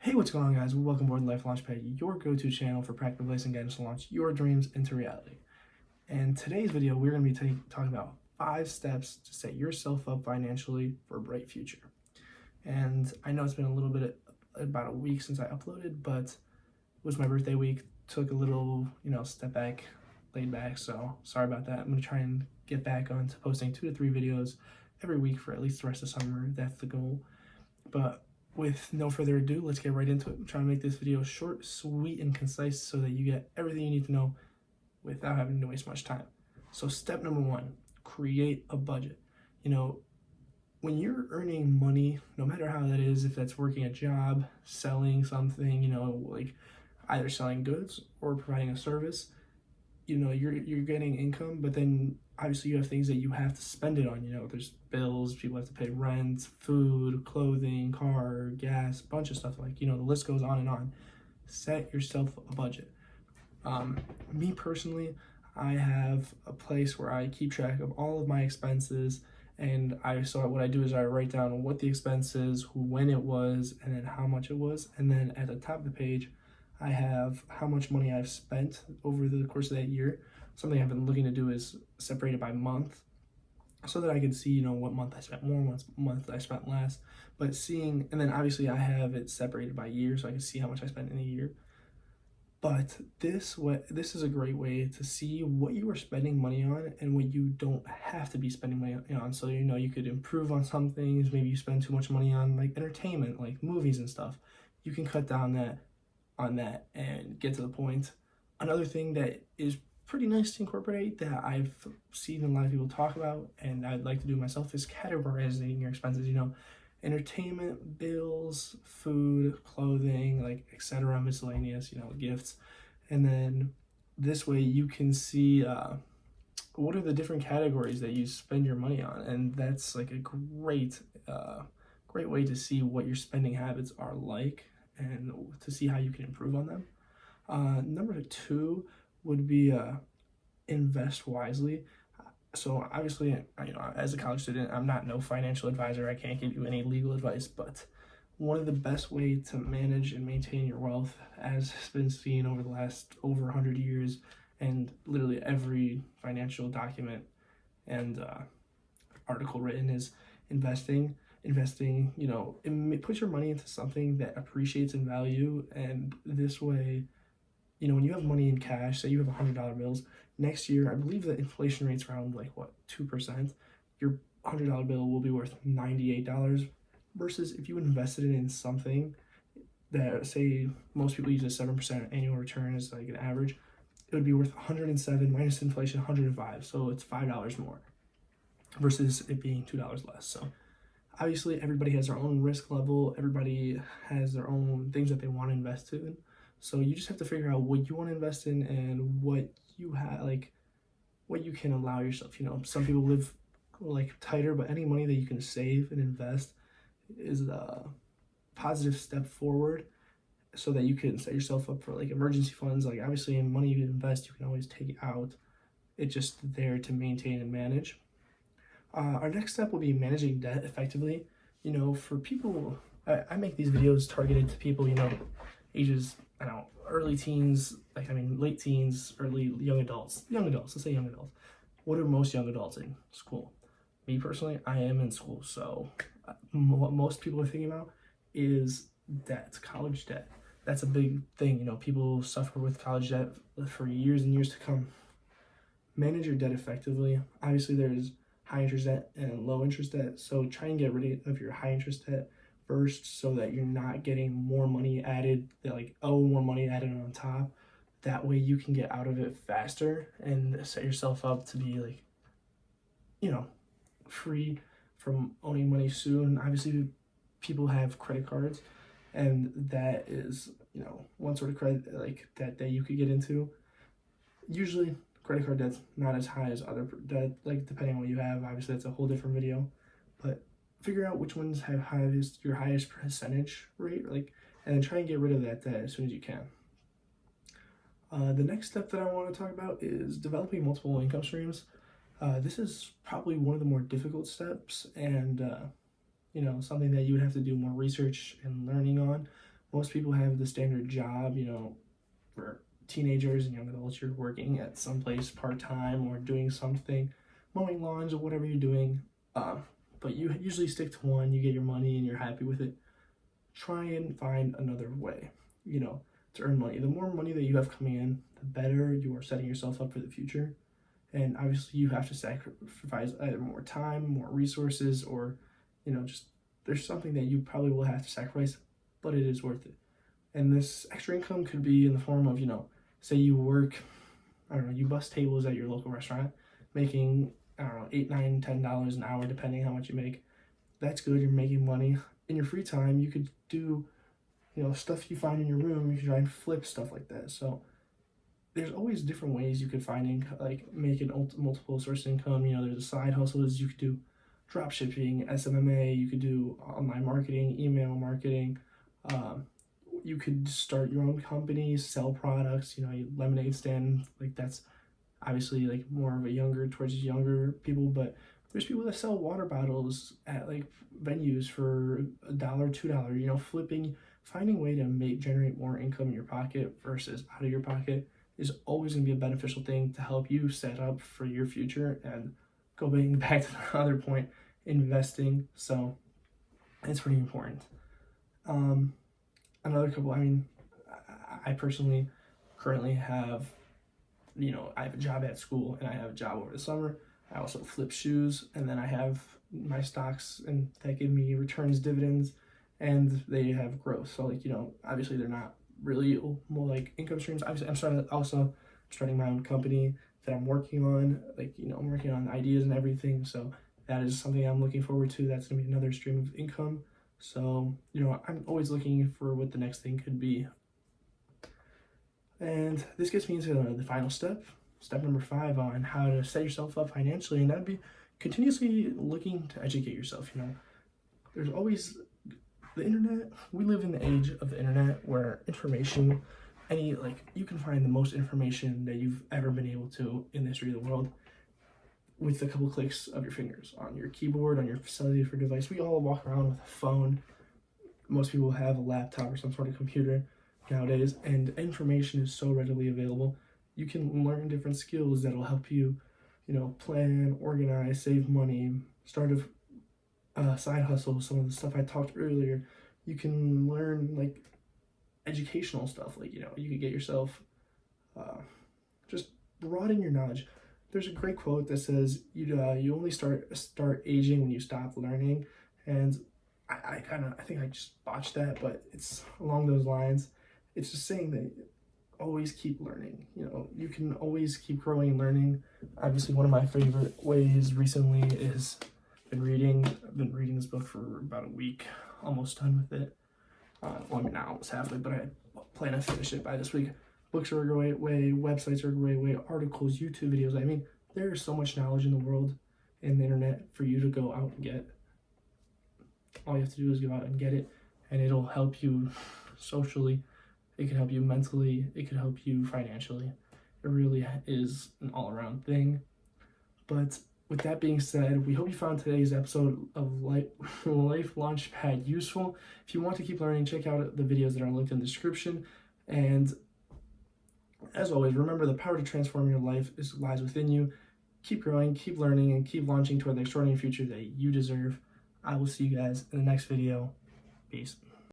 Hey, what's going on, guys? Welcome aboard Life Launchpad, your go-to channel for practical advice and guidance to launch your dreams into reality. And today's video, we're going to be talking about 5 steps to set yourself up financially for a bright future. And I know it's been a little bit, about a week since I uploaded, but it was my birthday week. Took a little, step back, laid back. So sorry about that. I'm going to try and get back on to posting 2 to 3 videos every week for at least the rest of summer. That's the goal. But with no further ado, let's get right into it. I'm trying to make this video short, sweet, and concise so that you get everything you need to know without having to waste much time. So step number 1, create a budget. When you're earning money, no matter how that is, if that's working a job, selling something, like either selling goods or providing a service, you're getting income, but then obviously you have things that you have to spend it on. There's bills, people have to pay rent, food, clothing, car, gas, bunch of stuff, like the list goes on and on. Set yourself a budget. Me personally, I have a place where I keep track of all of my expenses, and what I do is I write down what the expense is, when it was, and then how much it was, and then at the top of the page I have how much money I've spent over the course of that year. Something I've been looking to do is separate it by month so that I can see, what month I spent more, what month I spent less. And then obviously I have it separated by year so I can see how much I spent in a year. But this is a great way to see what you are spending money on and what you don't have to be spending money on. So you could improve on some things. Maybe you spend too much money on like entertainment, like movies and stuff. You can cut down on that and get to the point. Another thing that is pretty nice to incorporate that I've seen a lot of people talk about and I'd like to do myself is categorizing your expenses. Entertainment, bills, food, clothing, like etc., miscellaneous, gifts. And then this way you can see what are the different categories that you spend your money on, and that's like a great way to see what your spending habits are like and to see how you can improve on them. Number 2 would be invest wisely. So obviously, as a college student, I'm not no financial advisor. I can't give you any legal advice, but one of the best way to manage and maintain your wealth, as has been seen over the last over 100 years, and literally every financial document and article written, is investing. Put your money into something that appreciates in value, and this way, when you have money in cash, say you have $100 bills, next year, I believe the inflation rate's around 2%. Your $100 bill will be worth $98, versus if you invested it in something that, say, most people use a 7% annual return as like an average, it would be worth 107 minus inflation, 105. So it's $5 more versus it being $2 less. So obviously everybody has their own risk level. Everybody has their own things that they want to invest in. So you just have to figure out what you want to invest in and what you have, what you can allow yourself. Some people live tighter, but any money that you can save and invest is a positive step forward so that you can set yourself up for emergency funds. Obviously in money you invest, you can always take it out. It's just there to maintain and manage. Our next step will be managing debt effectively. For people, I make these videos targeted to people, ages, early teens, late teens, early young adults, let's say young adults. What are most young adults in? School. Me personally, I am in school. So what most people are thinking about is debt, college debt. That's a big thing. People suffer with college debt for years and years to come. Manage your debt effectively. Obviously, there's high interest debt and low interest debt. So try and get rid of your high interest debt first so that you're not getting more money added, more money added on top. That way you can get out of it faster and set yourself up to be free from owning money soon. Obviously people have credit cards, and that is one sort of credit that you could get into. Usually credit card debt's not as high as other debt, depending on what you have. Obviously that's a whole different video, but figure out which ones have your highest percentage rate, and then try and get rid of that debt as soon as you can. The next step that I want to talk about is developing multiple income streams. This is probably one of the more difficult steps, and something that you would have to do more research and learning on. Most people have the standard job, for teenagers and young adults, you're working at some place part-time or doing something, mowing lawns or whatever you're doing. But you usually stick to one, you get your money and you're happy with it. Try and find another way, to earn money. The more money that you have coming in, the better you are setting yourself up for the future. And obviously you have to sacrifice either more time, more resources, or, just there's something that you probably will have to sacrifice, but it is worth it. And this extra income could be in the form of, say you work, you bust tables at your local restaurant, making, $8, $9, $10 an hour, depending how much you make. That's good, you're making money. In your free time, you could do, stuff you find in your room, you can try and flip stuff like that. So there's always different ways you could find, making multiple source income. There's a side hustles, you could do drop shipping, SMMA, you could do online marketing, email marketing. You could start your own company, sell products, a lemonade stand, that's obviously more of a towards younger people, but there's people that sell water bottles at venues for $1, $2, finding a way to generate more income in your pocket versus out of your pocket is always going to be a beneficial thing to help you set up for your future. And going back to the other point, investing. So it's pretty important. Another couple, I personally currently have, I have a job at school and I have a job over the summer. I also flip shoes, and then I have my stocks, and that give me returns, dividends, and they have growth. So obviously they're not really more income streams. Obviously I'm starting my own company that I'm working on, I'm working on ideas and everything. So that is something I'm looking forward to. That's gonna be another stream of income. So, I'm always looking for what the next thing could be. And this gets me into the final step number 5 on how to set yourself up financially, and that'd be continuously looking to educate yourself. There's always the internet. We live in the age of the internet where information, you can find the most information that you've ever been able to in the history of the world with a couple clicks of your fingers on your keyboard, on your cellular device. We all walk around with a phone. Most people have a laptop or some sort of computer nowadays, and information is so readily available. You can learn different skills that'll help you, plan, organize, save money, start a side hustle, some of the stuff I talked earlier. You can learn educational stuff, you could get yourself, just broaden your knowledge. There's a great quote that says you only start aging when you stop learning, and I think I just botched that, but it's along those lines. It's just saying that always keep learning. You can always keep growing and learning. Obviously, one of my favorite ways recently is I've been reading this book for about a week, almost done with it. Not almost halfway, but I plan to finish it by this week. Books are a great way, websites are a great way, articles, YouTube videos. There is so much knowledge in the world and the internet for you to go out and get. All you have to do is go out and get it, and it'll help you socially. It can help you mentally. It can help you financially. It really is an all-around thing. But with that being said, we hope you found today's episode of Life Launchpad useful. If you want to keep learning, check out the videos that are linked in the description. And as always, remember the power to transform your life lies within you. Keep growing, keep learning, and keep launching toward the extraordinary future that you deserve. I will see you guys in the next video. Peace.